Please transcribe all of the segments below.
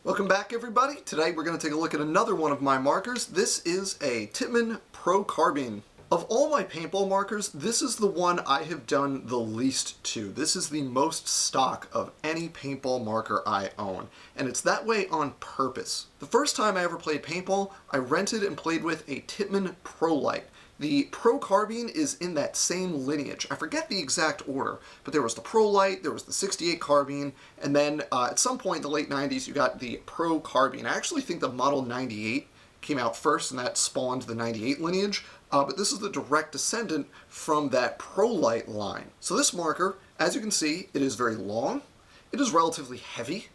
Welcome back, everybody. Today we're going to take a look at another one of my markers. This is a Tippmann Pro Carbine. Of all my paintball markers, this is the one I have done the least to. This is the most stock of any paintball marker I own, and it's that way on purpose. The first time I ever played paintball, I rented and played with a Tippmann Pro Light. The Pro Carbine is in that same lineage. I forget the exact order, but there was the Pro Light, there was the 68 Carbine, and then at some point in the late 90s you got the Pro Carbine. I actually think the Model 98 came out first, and that spawned the 98 lineage, but this is the direct descendant from that Pro Light line. So this marker, as you can see, it is very long, it is relatively heavy,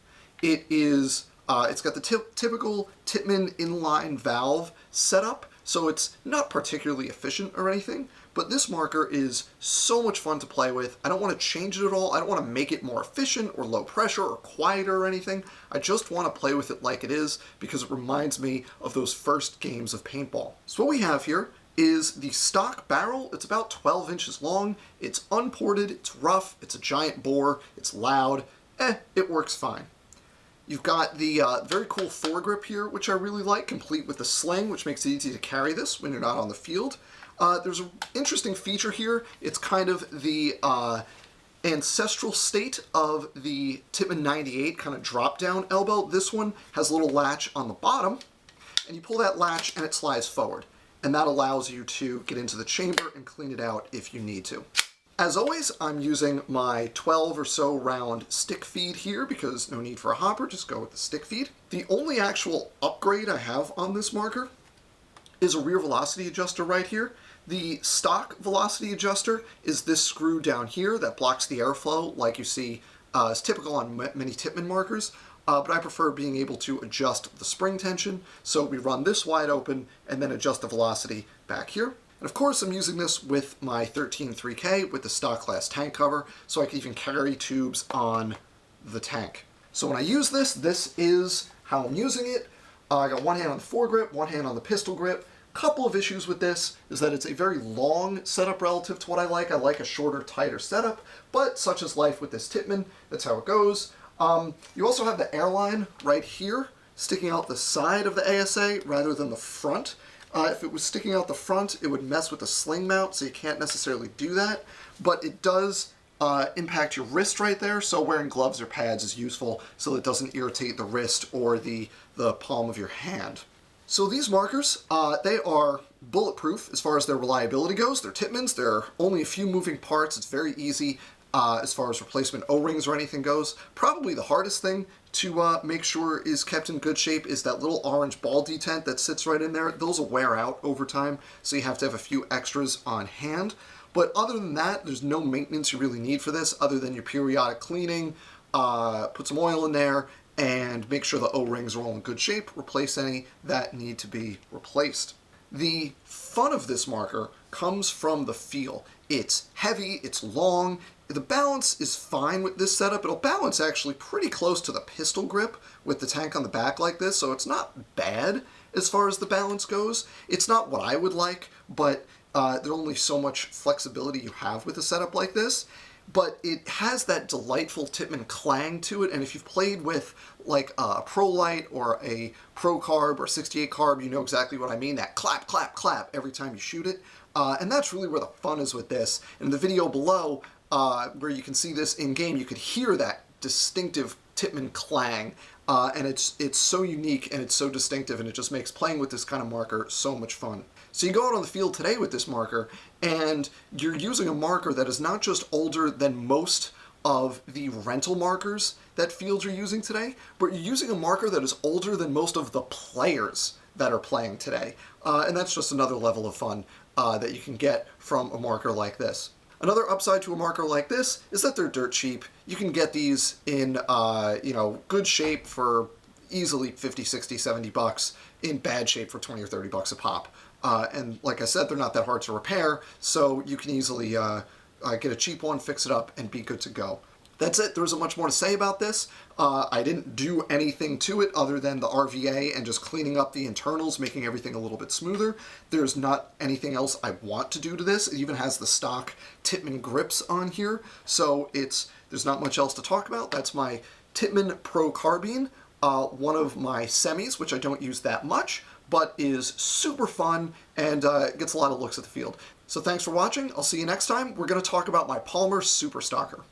it is, it's got the typical Tippmann inline valve setup, so it's not particularly efficient or anything, but this marker is so much fun to play with. I don't want to change it at all. I don't want to make it more efficient or low pressure or quieter or anything. I just want to play with it like it is because it reminds me of those first games of paintball. So what we have here is the stock barrel. It's about 12 inches long. It's unported, it's rough, it's a giant bore, it's loud. It works fine. You've got the very cool foregrip here, which I really like, complete with the sling, which makes it easy to carry this when you're not on the field. There's an interesting feature here. It's kind of the ancestral state of the Tippmann 98 kind of drop-down elbow. This one has a little latch on the bottom, and you pull that latch and it slides forward. And that allows you to get into the chamber and clean it out if you need to. As always, I'm using my 12 or so round stick feed here because no need for a hopper, just go with the stick feed. The only actual upgrade I have on this marker is a rear velocity adjuster right here. The stock velocity adjuster is this screw down here that blocks the airflow like you see is typical on many Tippmann markers, but I prefer being able to adjust the spring tension, so we run this wide open and then adjust the velocity back here. And of course I'm using this with my 13.3K with the stock class tank cover, so I can even carry tubes on the tank. So when I use this, this is how I'm using it. I got one hand on the foregrip, one hand on the pistol grip. Couple of issues with this is that it's a very long setup relative to what I like. I like a shorter, tighter setup, but such is life with this Tippmann. That's how it goes. You also have the airline right here sticking out the side of the ASA rather than the front. If it was sticking out the front, it would mess with the sling mount, so you can't necessarily do that. But it does impact your wrist right there, so wearing gloves or pads is useful so it doesn't irritate the wrist or the palm of your hand. So these markers, they are bulletproof as far as their reliability goes. They're Tippmanns, there are only a few moving parts, it's very easy as far as replacement O-rings or anything goes. Probably the hardest thing to make sure is kept in good shape is that little orange ball detent that sits right in there. Those will wear out over time, so you have to have a few extras on hand. But other than that, there's no maintenance you really need for this other than your periodic cleaning, put some oil in there, and make sure the O-rings are all in good shape, replace any that need to be replaced. The fun of this marker comes from the feel. It's heavy, it's long, the balance is fine with this setup. It'll balance actually pretty close to the pistol grip with the tank on the back like this, so it's not bad as far as the balance goes. It's not what I would like, but there's only so much flexibility you have with a setup like this. But it has that delightful Tippmann clang to it, and if you've played with like a Pro Light or a Pro Carb or 68 Carb, you know exactly what I mean, that clap, clap, clap every time you shoot it. And that's really where the fun is with this. In the video below, where you can see this in-game, you could hear that distinctive Tippmann clang, and it's so unique and it's so distinctive, and it just makes playing with this kind of marker so much fun. So you go out on the field today with this marker, and you're using a marker that is not just older than most of the rental markers that fields are using today, but you're using a marker that is older than most of the players that are playing today. And that's just another level of fun that you can get from a marker like this. Another upside to a marker like this is that they're dirt cheap. You can get these in good shape for easily 50, 60, 70 bucks, in bad shape for 20 or 30 bucks a pop. And like I said, they're not that hard to repair, so you can easily get a cheap one, fix it up, and be good to go. That's it. There isn't much more to say about this. I didn't do anything to it other than the RVA and just cleaning up the internals, making everything a little bit smoother. There's not anything else I want to do to this. It even has the stock Tippmann grips on here, so there's not much else to talk about. That's my Tippmann Pro Carbine. one of my semis, which I don't use that much, but is super fun and gets a lot of looks at the field. So thanks for watching. I'll see you next time. We're going to talk about my Palmer Super Stocker.